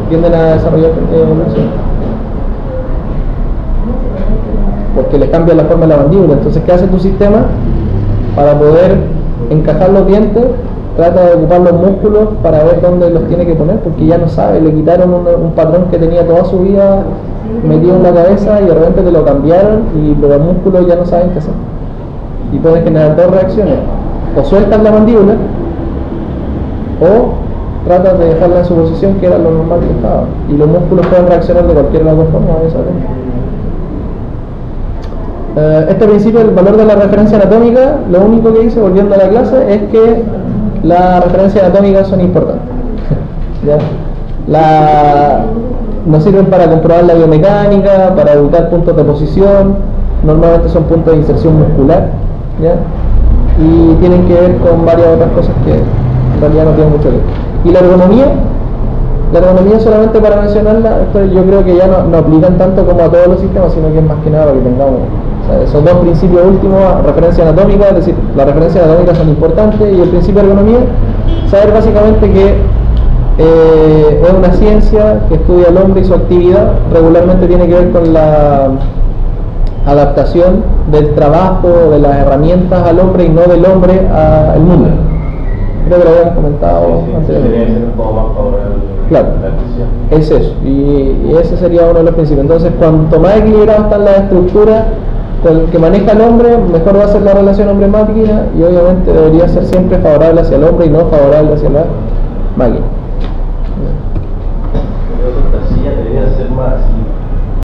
tienden a desarrollar emoción, porque les cambia la forma de la mandíbula. Entonces, ¿qué hace tu sistema? Para poder encajar los dientes, trata de ocupar los músculos para ver dónde los tiene que poner, porque ya no sabe, le quitaron un patrón que tenía toda su vida metido en la cabeza y de repente te lo cambiaron y los músculos ya no saben qué hacer. Y pueden generar dos reacciones: o sueltan la mandíbula o tratan de dejarla en su posición, que era lo normal que estaba, y los músculos pueden reaccionar de cualquier otra forma a eso. Este principio del valor de la referencia anatómica, lo único que dice, volviendo a la clase, es que las referencias anatómicas son importantes. ¿Ya? Nos sirven para comprobar la biomecánica, para ubicar puntos de posición, normalmente son puntos de inserción muscular, ¿ya? Y tienen que ver con varias otras cosas que en realidad no tiene mucho que ver. Y la ergonomía solamente para mencionarla, esto yo creo que ya no aplican tanto como a todos los sistemas, sino que es más que nada para que tengamos, o sea, esos dos principios últimos, referencia anatómica, es decir, las referencias anatómicas son importantes, y el principio de ergonomía, saber básicamente que es una ciencia que estudia al hombre y su actividad, regularmente tiene que ver con la adaptación del trabajo, de las herramientas al hombre y no del hombre al mundo. Creo que lo habían comentado anteriormente. Claro, es eso, y ese sería uno de los principios. Entonces, cuanto más equilibrado están las estructuras que maneja el hombre, mejor va a ser la relación hombre-máquina, y obviamente debería ser siempre favorable hacia el hombre y no favorable hacia la máquina. Las sillas deberían ser más